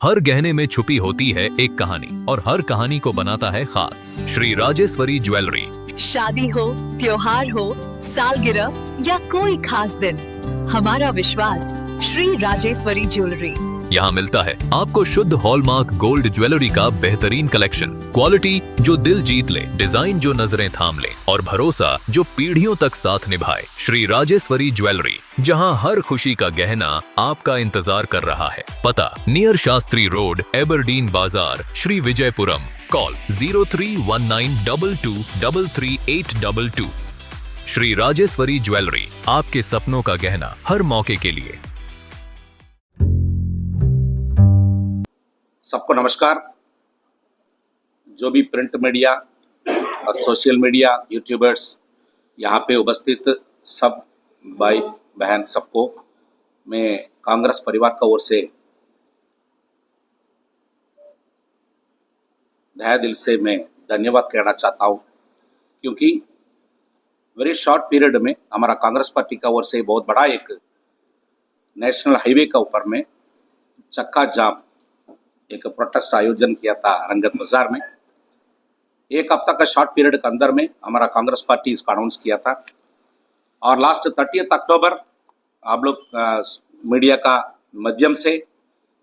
हर गहने में छुपी होती है एक कहानी और हर कहानी को बनाता है खास। श्री राजेश्वरी ज्वेलरी। शादी हो, त्योहार हो, सालगिरह या कोई खास दिन, हमारा विश्वास श्री राजेश्वरी ज्वेलरी। यहाँ मिलता है आपको शुद्ध हॉलमार्क गोल्ड ज्वेलरी का बेहतरीन कलेक्शन, क्वालिटी जो दिल जीत ले, डिजाइन जो नजरें थाम ले और भरोसा जो पीढ़ियों तक साथ निभाए। श्री राजेश्वरी ज्वेलरी, जहाँ हर खुशी का गहना आपका इंतजार कर रहा है। पता नियर शास्त्री रोड, एबरडीन बाजार, श्री विजयपुरम। कॉल 031922333822। श्री राजेश्वरी ज्वेलरी, आपके सपनों का गहना हर मौके के लिए। सबको नमस्कार। जो भी प्रिंट मीडिया और सोशल मीडिया यूट्यूबर्स यहाँ पे उपस्थित सब भाई बहन सबको मैं कांग्रेस परिवार का ओर से तहे दिल से मैं धन्यवाद कहना चाहता हूँ, क्योंकि वेरी शॉर्ट पीरियड में हमारा कांग्रेस पार्टी का ओर से बहुत बड़ा एक नेशनल हाईवे का ऊपर में चक्का जाम एक प्रोटेस्ट आयोजन किया था रंगत बाजार में। एक हफ्ता का शॉर्ट पीरियड के अंदर में हमारा कांग्रेस पार्टी इसको अनाउंस किया था और लास्ट 30 अक्टूबर आप लोग मीडिया का माध्यम से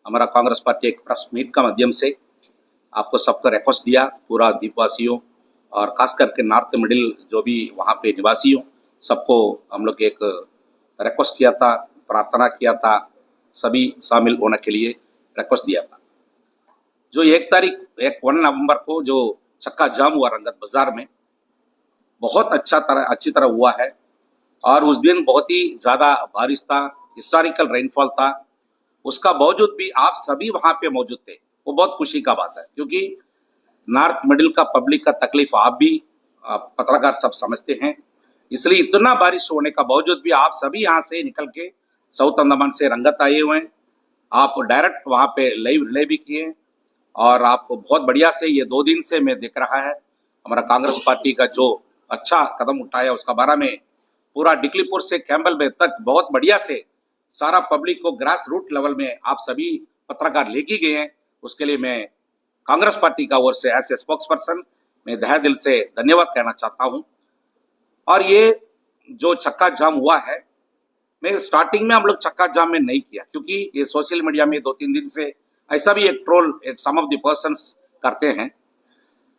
हमारा कांग्रेस पार्टी एक प्रेस मीट का माध्यम से आपको सबको रिक्वेस्ट दिया, पूरा द्वीपवासियों और खास करके नॉर्थ मिडिल जो भी वहाँ पे निवासियों सबको हम लोग एक रिक्वेस्ट किया था, प्रार्थना किया था, सभी शामिल होने के लिए रिक्वेस्ट दिया था। जो 1 नवंबर को जो चक्का जाम हुआ रंगत बाजार में, बहुत अच्छी तरह हुआ है और उस दिन बहुत ही ज़्यादा बारिश था, हिस्टोरिकल रेनफॉल था। उसका बावजूद भी आप सभी वहाँ पे मौजूद थे, वो बहुत खुशी का बात है, क्योंकि नॉर्थ मिडिल का पब्लिक का तकलीफ आप भी पत्रकार सब समझते हैं। इसलिए इतना बारिश होने का बावजूद भी आप सभी यहाँ से निकल के साउथ अंडमान से रंगत आए हुए हैं। आप डायरेक्ट वहाँ पे लाइव रिले भी किए और आपको बहुत बढ़िया से ये 2 दिन से मैं देख रहा है हमारा कांग्रेस पार्टी का जो अच्छा कदम उठाया उसका बारे में पूरा डिकलीपुर से कैम्बल बे तक बहुत बढ़िया से सारा पब्लिक को ग्रास रूट लेवल में आप सभी पत्रकार लेके गए हैं। उसके लिए मैं कांग्रेस पार्टी का ओर से एज ए स्पोक्स पर्सन मैं तहे दिल से धन्यवाद कहना चाहता हूँ। और ये जो चक्का जाम हुआ है, मैं स्टार्टिंग में हम लोग चक्का जाम में नहीं किया, क्योंकि ये सोशल मीडिया में 2-3 दिन से ऐसा भी एक ट्रोल एक सम ऑफ द पर्सन्स करते हैं।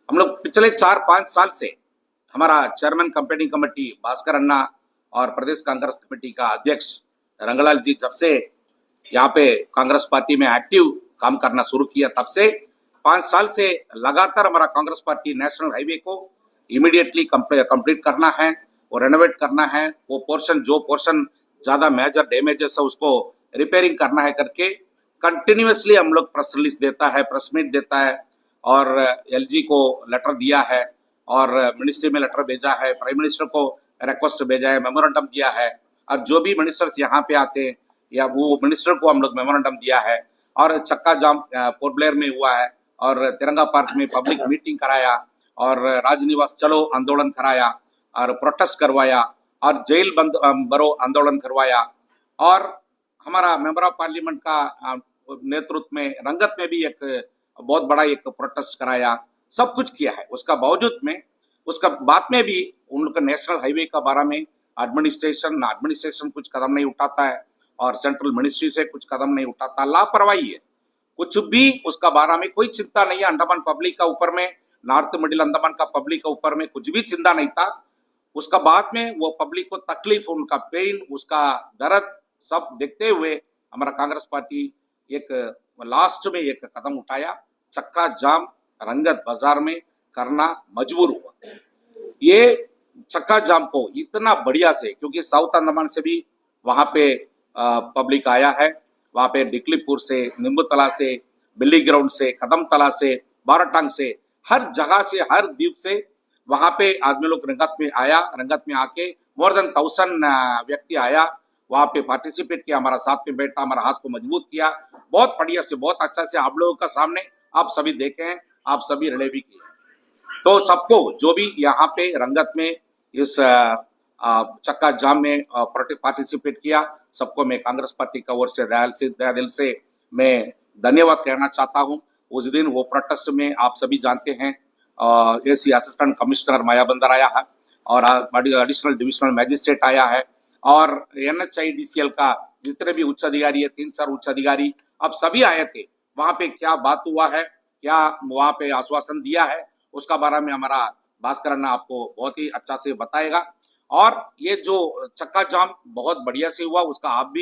हम लोग पिछले 4-5 साल से हमारा चेयरमैन कंपेनिंग कमेटी भास्कर अन्ना और प्रदेश कांग्रेस कमेटी का अध्यक्ष रंगलाल जी जब से यहाँ पे कांग्रेस पार्टी में एक्टिव काम करना शुरू किया, तब से 5 साल से लगातार हमारा कांग्रेस पार्टी नेशनल हाईवे को इमीडिएटली कंप्लीट करना है और रेनोवेट करना है। वो पोर्शन जो पोर्शन ज्यादा मेजर डैमेजेस है उसको रिपेयरिंग करना है करके कंटिन्यूअसली हम लोग प्रेस रिलीज देता है, प्रेस मीट देता है और एलजी को लेटर दिया है और मिनिस्ट्री में लेटर भेजा है, प्राइम मिनिस्टर को रिक्वेस्ट भेजा है, मेमोरेंडम दिया है और जो भी मिनिस्टर्स यहाँ पे आते हैं या वो मिनिस्टर को हम लोग मेमोरेंडम दिया है। और चक्का जाम पोर्ट ब्लेयर में हुआ है और तिरंगा पार्क में पब्लिक मीटिंग कराया और राजनिवास चलो आंदोलन कराया और प्रोटेस्ट करवाया और जेल बंद भरो आंदोलन करवाया और हमारा मेंबर ऑफ पार्लियामेंट का नेतृत्व में रंगत में भी एक बहुत बड़ा एक प्रोटेस्ट कराया, सब कुछ किया है। उसका बावजूद में उसका बाद में भी उन लोग नेशनल हाईवे का बारे में एडमिनिस्ट्रेशन कुछ कदम नहीं उठाता है और सेंट्रल मिनिस्ट्री से कुछ कदम नहीं उठाता, लापरवाही है, कुछ भी उसका बारे में कोई चिंता नहीं है। अंडमान पब्लिक का ऊपर में, नॉर्थ मिडिल अंडमान का पब्लिक का ऊपर में कुछ भी चिंता नहीं था। उसका बाद में वो पब्लिक को तकलीफ, उनका पेन, उसका दर्द सब देखते हुए हमारा कांग्रेस पार्टी एक लास्ट में एक कदम उठाया, चक्का जाम रंगत बाजार में करना मजबूर हुआ। ये चक्का जाम को इतना बढ़िया से, क्योंकि साउथ अंडमान से भी वहां पे पब्लिक आया है, वहां पे डिकलीपुर से, नींबूतला से, बिल्ली ग्राउंड से, कदम तला से, बाराटांग से, हर जगह से, हर द्वीप से वहां पे आदमी लोग रंगत में आया। रंगत में आके मोर देन 1000 व्यक्ति आया, वहां पे पार्टिसिपेट किया, हमारा साथ में बैठा, हमारा हाथ को मजबूत किया, बहुत बढ़िया से, बहुत अच्छा से आप लोगों का सामने आप सभी देखे हैं, आप सभी रिले भी किए। तो सबको जो भी यहाँ पे रंगत में इस चक्का जाम में पार्टिसिपेट किया, सबको मैं कांग्रेस पार्टी का ओर से दिल से मैं धन्यवाद कहना चाहता हूं। उस दिन वो प्रोटेस्ट में आप सभी जानते हैं एसी असिस्टेंट कमिश्नर माया बंदर आया है और एडिशनल डिविजनल मैजिस्ट्रेट आया है और NHIDCL का जितने भी उच्च अधिकारी है 3-4 उच्च अधिकारी अब सभी आए थे। वहां पे क्या बात हुआ है, क्या वहां पे आश्वासन दिया है, उसका बारे में हमारा भास्करन आपको बहुत ही अच्छा से बताएगा। और ये जो चक्का जाम बहुत बढ़िया से हुआ, उसका आप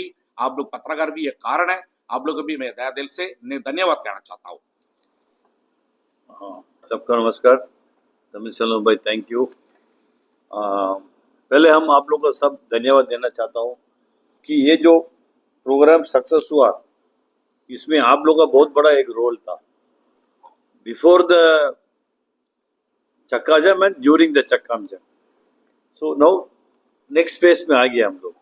लोग पत्रकार भी एक कारण है। आप लोग भी मैं दया दिल से धन्यवाद कहना चाहता हूँ। हाँ, सबका नमस्कार। रमेश सलोम भाई, थैंक यू। पहले हम आप लोग को सब धन्यवाद देना चाहता हूँ कि ये जो प्रोग्राम सक्सेस हुआ, इसमें आप लोग का बहुत बड़ा एक रोल था। Before the chakka jam and during the chakka jam. So now next phase में आ गया हम लोग।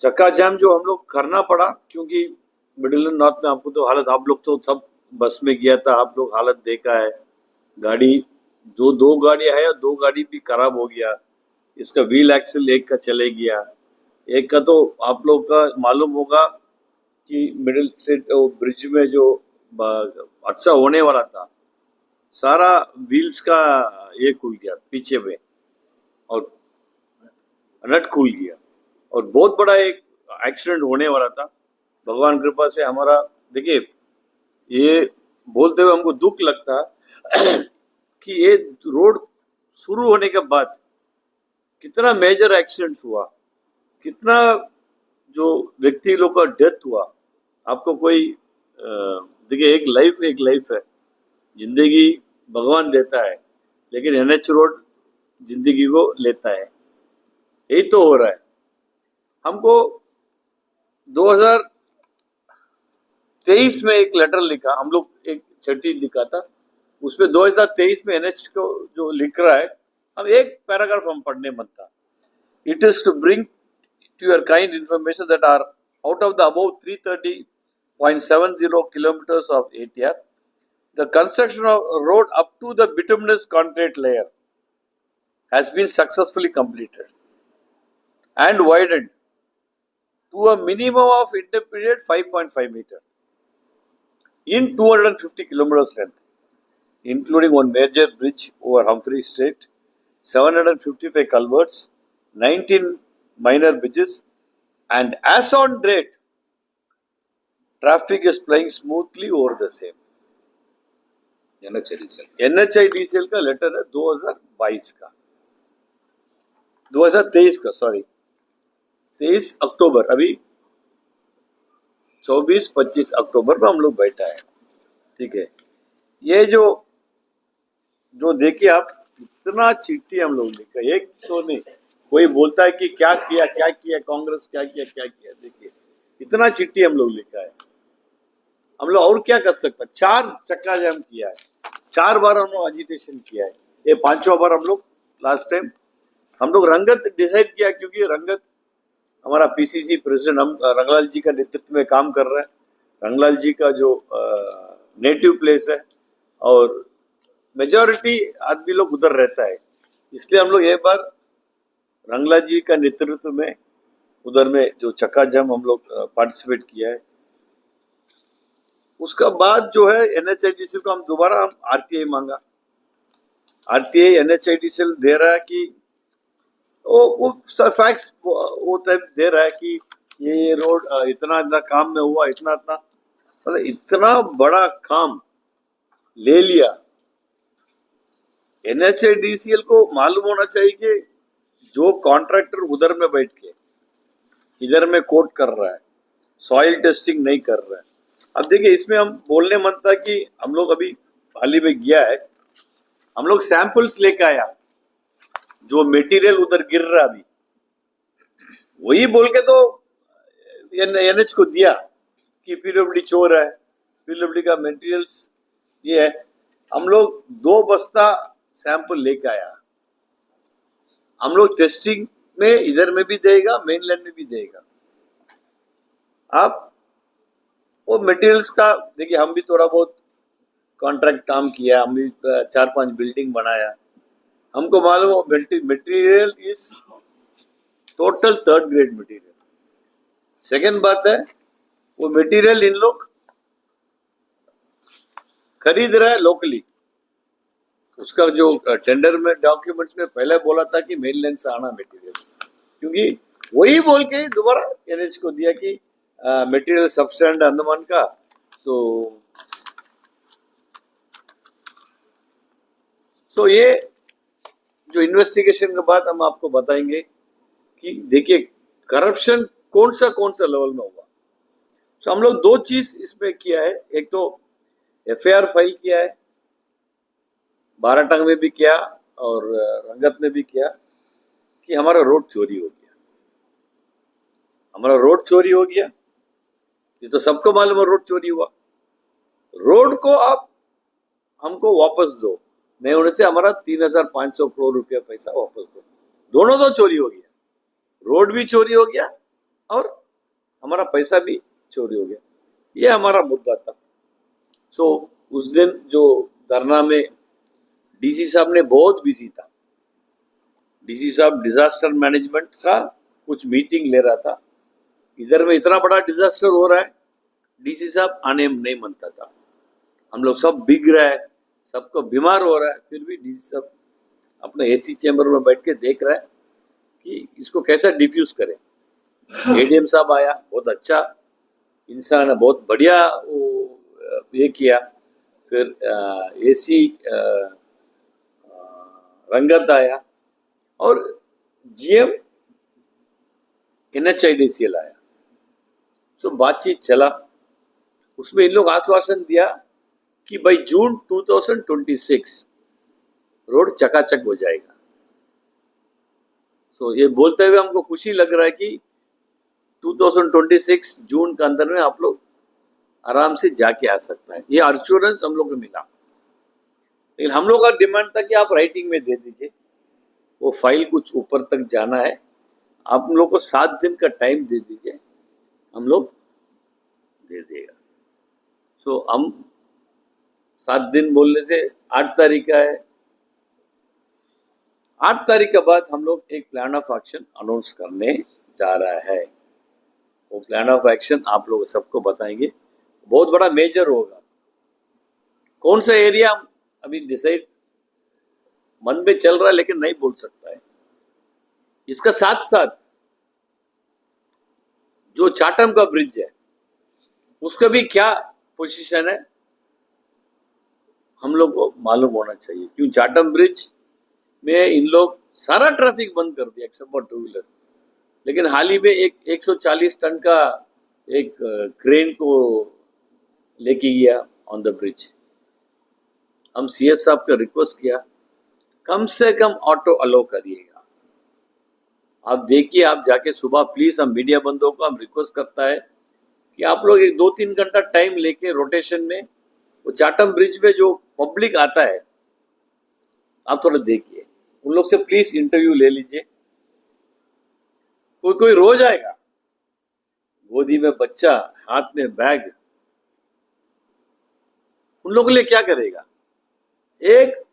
चक्का जाम जो हम लोग करना पड़ा, क्योंकि मिडिल एंड नॉर्थ में आपको तो हालत, आप लोग तो सब बस में गया था, आप लोग हालत देखा है। गाड़ी जो 2 गाड़ियां है, 2 गाड़ी भी खराब हो गया। इसका व्हील एक्सल एक का चले गया, एक का तो आप लोग का मालूम होगा कि मिडिल स्टेट ब्रिज में जो हादसा होने वाला था, सारा व्हील्स का ये खुल गया पीछे में और नट खुल गया और बहुत बड़ा एक एक्सीडेंट होने वाला था। भगवान कृपा से हमारा, देखिए ये बोलते हुए हमको दुख लगता है कि ये रोड शुरू होने के बाद कितना मेजर एक्सीडेंट्स हुआ, कितना जो व्यक्ति लोग का डेथ हुआ। आपको कोई देखिए एक लाइफ है, जिंदगी भगवान देता है, लेकिन NH रोड जिंदगी को लेता है। यही तो हो रहा है। हमको 2023 में एक लेटर लिखा, हम लोग एक चिट्ठी लिखा था, उसमें 2023 में NH को जो लिख रहा है, हम एक पैराग्राफ हम पढ़ने मन था। It is to bring to your kind information that are out of the above 330.70 kilometers of ATR, the construction of road up to the bituminous concrete layer has been successfully completed and widened to a minimum of intermediate 5.5 meter in 250 kilometers length, including one major bridge over Humphrey Strait, 755 culverts, 19 minor bridges, and as on date, traffic is playing smoothly over the same. NHIDCL का letter है 2022 का, 2023 का, sorry 23 अक्टूबर, अभी 24-25 अक्टूबर में हम लोग बैठा है। ठीक है, ये जो देखिए आप, इतना चिट्ठी हम लोग लिखा, एक तो नहीं, कोई बोलता है कि क्या किया कांग्रेस, क्या किया, देखिए इतना चिट्ठी हम लोग लिखा है। हम लोग और क्या कर सकते हैं? 4 चक्का जाम किया है, 4 बार हम लोग एजिटेशन किया है, ये 5वां बार हम लोग लास्ट टाइम हम लोग रंगत डिसाइड किया, क्योंकि रंगत हमारा PCC प्रेसिडेंट, हम रंगलाल जी का नेतृत्व में काम कर रहे हैं। रंगलाल जी का जो नेटिव प्लेस है और मेजॉरिटी आदमी लोग उधर रहता है, इसलिए हम लोग ये बार रंगलाल जी का नेतृत्व में उधर में जो चक्का जाम हम लोग पार्टिसिपेट किया है। उसका बाद जो है NHIDCL को हम दोबारा RTI मांगा। RTI NHIDCL दे रहा है कि वो फैक्ट्स वो दे रहा है कि ये रोड इतना काम में हुआ, मतलब इतना बड़ा काम ले लिया। NHIDCL को मालूम होना चाहिए कि जो कॉन्ट्रैक्टर उधर में बैठ के इधर में कोट कर रहा है, सॉइल टेस्टिंग नहीं कर रहा है। अब देखिए इसमें हम बोलने मन था कि हम लोग अभी हाल ही में गया है, हम लोग सैंपल्स लेके आया, जो मटेरियल उधर गिर रहा अभी, वही बोल के तो NH को दिया कि PWD चोर है, PWD का मटेरियल्स ये है। हम लोग 2 बस्ता सैंपल लेके आया, हम लोग टेस्टिंग में इधर में भी देगा, मेनलैंड में भी देगा। आप वो मटेरियल्स का देखिए, हम भी थोड़ा बहुत कॉन्ट्रैक्ट काम किया, हम भी 4-5 बिल्डिंग बनाया, हमको मालूम हो material is total 3rd grade material. Second बात है वो मटेरियल इन लोग खरीद रहे हैं लोकली। उसका जो टेंडर में डॉक्यूमेंट्स में पहले बोला था कि मेनलैंड से आना मटेरियल, क्योंकि वही बोल के दोबारा एनएच को दिया कि मटेरियल सबस्टैंड अंडमान का। तो ये जो इन्वेस्टिगेशन के बाद हम आपको बताएंगे कि देखिए करप्शन कौन सा लेवल में हुआ। तो हम लोग दो चीज इसमें किया है, एक तो एफआईआर फाइल किया है, बाराटांग में भी किया और रंगत में भी किया कि हमारा रोड चोरी हो गया, हमारा रोड चोरी हो गया। ये तो सबको मालूम है रोड चोरी हुआ। रोड को आप हमको वापस दो, नहीं होने से हमारा 3,500 करोड़ रुपया पैसा वापस दो। दोनों तो चोरी हो गया, रोड भी चोरी हो गया और हमारा पैसा भी चोरी हो गया। ये हमारा मुद्दा था। सो उस दिन जो धरना में डीसी साहब ने बहुत बिजी था, डीसी साहब डिजास्टर मैनेजमेंट का कुछ मीटिंग ले रहा था। इधर में इतना बड़ा डिजास्टर हो रहा है, डीसी साहब आने नहीं मानता था। हम लोग सब बिग रहा है, सबको बीमार हो रहा है, फिर भी डीसी साहब अपने एसी चैम्बर में बैठ के देख रहा है कि इसको कैसा डिफ्यूज करें। एडीएम साहब आया, बहुत अच्छा इंसान है, बहुत बढ़िया वो ये किया। फिर एसी रंगत आया और जीएम NHIDCL आया। सो बातचीत चला, उसमें इन लोग आश्वासन दिया कि भाई जून 2026 रोड चकाचक हो जाएगा। सो ये बोलते हुए हमको खुशी लग रहा है कि 2026 जून के अंदर में आप लोग आराम से जाके आ सकता है, ये एश्योरेंस हम लोग को मिला। लेकिन हम लोग का डिमांड था कि आप राइटिंग में दे दीजिए, वो फाइल कुछ ऊपर तक जाना है, आप हम लोग को 7 दिन का टाइम दे दीजिए, हम लोग दे देगा। सो हम 7 दिन बोलने से 8 तारीख का है, 8 तारीख के बाद हम लोग एक प्लान ऑफ एक्शन अनाउंस करने जा रहा है। वो प्लान ऑफ एक्शन आप लोग सबको बताएंगे, बहुत बड़ा मेजर होगा। कौन सा एरिया अभी डिसाइड मन में चल रहा है, लेकिन नहीं बोल सकता है। इसका साथ साथ जो चाटम का ब्रिज है उसका भी क्या पोजीशन है हम लोग को मालूम होना चाहिए। क्यों चाटम ब्रिज में इन लोग सारा ट्रैफिक बंद कर दिया एक्सेप्ट फॉर 2 व्हीलर, लेकिन हाल ही में एक 140 टन का एक क्रेन को लेके गया ऑन द ब्रिज। हम सीएस साहब का रिक्वेस्ट किया कम से कम ऑटो अलो करिएगा। आप देखिए, आप जाके सुबह प्लीज, हम मीडिया बंदों को हम रिक्वेस्ट करता है कि आप लोग 1-2-3 घंटा टाइम लेके रोटेशन में वो चाटम ब्रिज में जो पब्लिक आता है आप थोड़ा देखिए, उन लोग से प्लीज इंटरव्यू ले लीजिए। कोई रोज आएगा, गोदी में बच्चा, हाथ में बैग, उन लोगों के लिए क्या करेगा। एक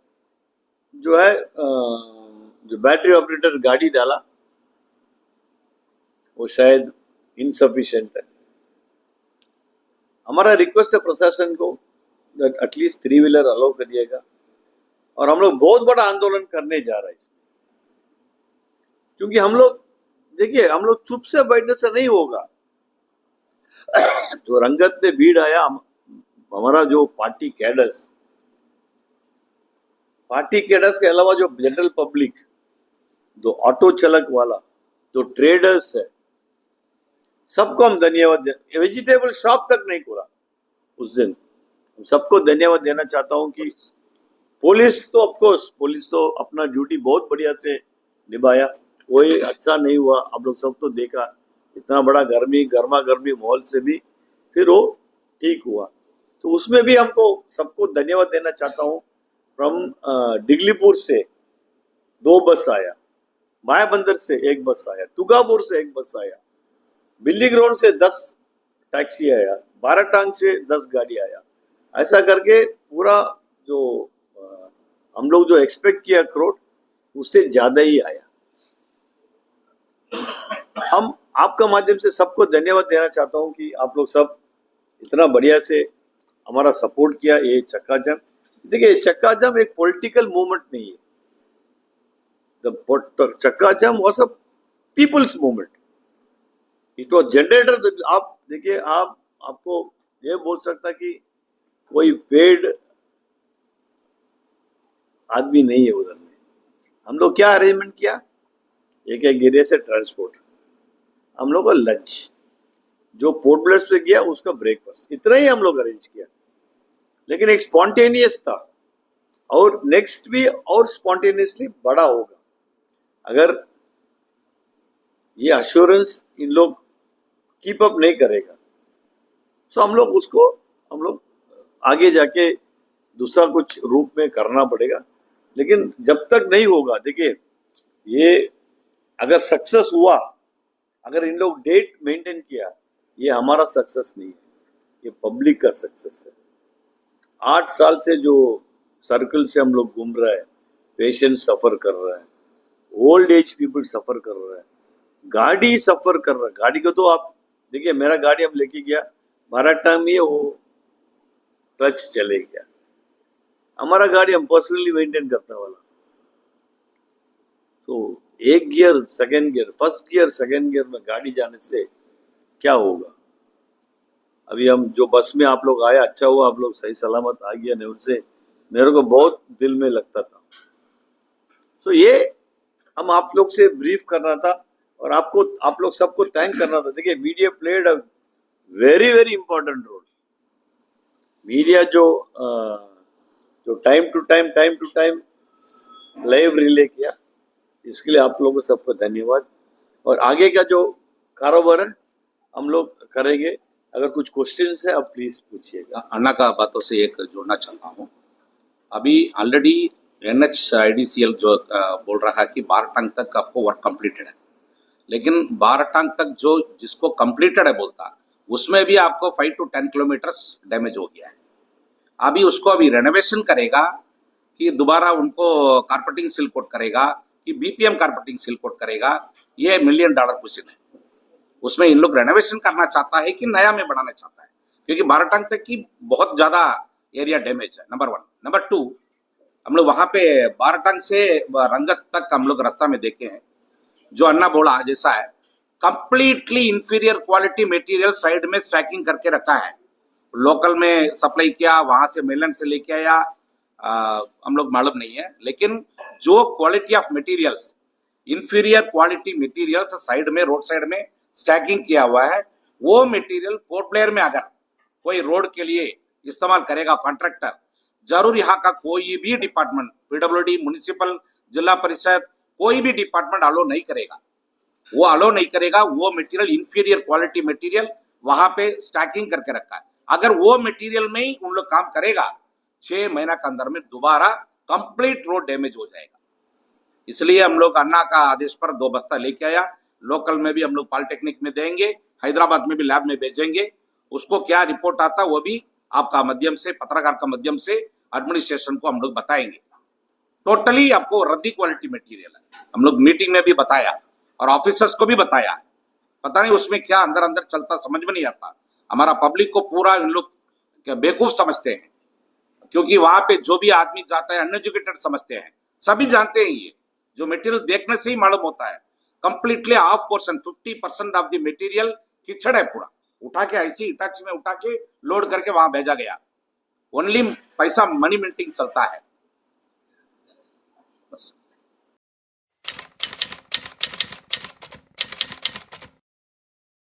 जो है जो बैटरी ऑपरेटर गाड़ी डाला वो शायद इनसफिशिएंट है। हमारा रिक्वेस्ट है प्रशासन को एटलीस्ट 3 व्हीलर अलाउ करिएगा। और हम लोग बहुत बड़ा आंदोलन करने जा रहे हैं इसमें, क्योंकि हम लोग देखिए, हम लोग चुप से बैठने से नहीं होगा। जो रंगत में भीड़ आया, हमारा जो पार्टी कैडर्स के अलावा जो जनरल पब्लिक, जो ऑटो चालक वाला, जो ट्रेडर्स है, सबको हम धन्यवाद दे। वेजिटेबल शॉप तक नहीं खोला उस दिन। हम सबको धन्यवाद देना चाहता हूं कि पुलिस तो ऑफकोर्स, पुलिस तो अपना ड्यूटी बहुत बढ़िया से निभाया, कोई अच्छा नहीं हुआ। आप लोग सब तो देखा, इतना बड़ा गर्मा गर्मी माहौल से भी फिर वो ठीक हुआ। तो उसमें भी हमको सबको धन्यवाद देना चाहता हूँ। फ्रॉम डिगलीपुर से 2 बस आया, मायाबंदर से 1 बस आया, तुगापुर से 1 बस आया, बिल्ली ग्राउंड से 10 टैक्सी आया, बाराटांग से 10 गाड़ी आया। ऐसा करके पूरा जो हम लोग जो एक्सपेक्ट किया क्राउड, उससे ज्यादा ही आया। हम आपका माध्यम से सबको धन्यवाद देना चाहता हूँ कि आप लोग सब इतना बढ़िया से हमारा सपोर्ट किया। ये चक्का जाम, देखिए चक्का जाम एक पॉलिटिकल मूवमेंट नहीं है। The chakka jam was a people's movement, it was generated. आप देखिए, आपको ये बोल सकता कि कोई पेड आदमी नहीं है उधर में। हम लोग क्या अरेंजमेंट किया, एक एरिया से ट्रांसपोर्ट, हम लोग का लंच, जो पोर्ट ब्लेयर से गया उसका ब्रेकफास्ट, इतना ही हम लोग अरेंज किया। लेकिन एक स्पॉन्टेनियस था, और नेक्स्ट भी और स्पॉन्टेनियसली बड़ा होगा अगर ये अश्योरेंस इन लोग कीप अप नहीं करेगा। सो हम लोग आगे जाके दूसरा कुछ रूप में करना पड़ेगा। लेकिन जब तक नहीं होगा, देखिए ये अगर सक्सेस हुआ, अगर इन लोग डेट मेंटेन किया, ये हमारा सक्सेस नहीं है, ये पब्लिक का सक्सेस है। 8 साल से जो सर्कल से हम लोग घूम रहे हैं, पेशेंट सफर कर रहा है, ओल्ड एज पीपल सफर कर रहा है, गाड़ी सफर कर रहा है। गाड़ी को तो आप देखिए, मेरा गाड़ी हम लेके गया मराठा में, वो टच चले गया। हमारा गाड़ी हम पर्सनली मेंटेन करने वाला, तो एक gear second gear, first gear second gear में गाड़ी जाने से क्या होगा। अभी हम जो बस में आप लोग आए, अच्छा हुआ आप लोग सही सलामत आ गया, नहीं उनसे मेरे को बहुत दिल में लगता था। तो ये हम आप लोग से ब्रीफ करना था, और आप लोग सबको थैंक करना था। देखिए media played a very very important role. Media जो time to time live relay किया, इसके लिए आप लोगों को सबको धन्यवाद। और आगे का जो कारोबार है हम लोग करेंगे। अगर कुछ क्वेश्चंस है आप प्लीज पूछिएगा। अन्ना का बातों से एक जोड़ना चाहता हूँ। अभी ऑलरेडी NHIDCL जो बोल रहा है कि 12 टंग तक आपको वर्क कंप्लीटेड है, लेकिन 12 टंग तक जो जिसको कंप्लीटेड है बोलता, उसमें भी आपको 5 to 10 किलोमीटर्स डैमेज हो गया है। अभी उसको अभी रेनोवेशन करेगा कि दोबारा उनको कारपेटिंग सील कोट करेगा कि BPM कारपेटिंग सील कोट करेगा, ये $1 मिलियन क्वेश्चन है। उसमें इन लोग रेनोवेशन करना चाहता है कि नया में बनाना चाहता है, क्योंकि 12 टंग तक की बहुत ज्यादा एरिया डैमेज है, नंबर 1। नंबर 2, हम लोग वहां पे 12 टंग से रंगत तक हम लोग रास्ता में देखे हैं, जो अन्ना बोला जैसा है, completely inferior quality material side में स्टैकिंग करके रखा है। लोकल में सप्लाई किया, वहां से मेलन से लेके आया, हम लोग मालूम नहीं है। लेकिन जो quality of materials, inferior quality materials side में, रोड साइड में स्टैकिंग किया हुआ है, वो मटेरियल पोर्ट ब्लेयर में अगर कोई रोड के लिए इस्तेमाल करेगा कॉन्ट्रैक्टर, जरूर यहाँ का कोई भी डिपार्टमेंट, PWD, म्युनिसिपल, जिला परिषद, कोई भी डिपार्टमेंट अलो नहीं करेगा। वो अलो नहीं करेगा। वो मटेरियल इंफीरियर क्वालिटी मटेरियल वहां पे स्टैकिंग करके रखा है। अगर वो मटेरियल में ही उन लोग काम करेगा, 6 महीना के अंदर में दोबारा कंप्लीट रोड डैमेज हो जाएगा। इसलिए हम लोग अन्ना का आदेश पर 2 बस्ता लेके आया। लोकल में भी हम लोग पॉलिटेक्निक में देंगे, हैदराबाद में भी लैब में भेजेंगे। उसको क्या रिपोर्ट आता वो भी आपका माध्यम से, पत्रकार का माध्यम से एडमिनिस्ट्रेशन को हम लोग बताएंगे। टोटली आपको रद्दी क्वालिटी मटेरियल है। हम लोग मीटिंग में भी बताया और ऑफिसर्स को भी बताया। पता नहीं उसमें क्या अंदर अंदर चलता, समझ में नहीं आता। हमारा पब्लिक को पूरा इन लोग बेवकूफ समझते हैं, क्योंकि वहां पे जो भी आदमी जाता है अनएजुकेटेड समझते हैं। सभी जानते हैं, ये जो मटेरियल देखने से ही मालूम होता है। Completely half portion, 50% of the material कीचड़ है पूरा। उठा के ऐसी इटाची में उठा के लोड करके वहां भेजा गया। ओनली पैसा, मनी मिंटिंग चलता है बस।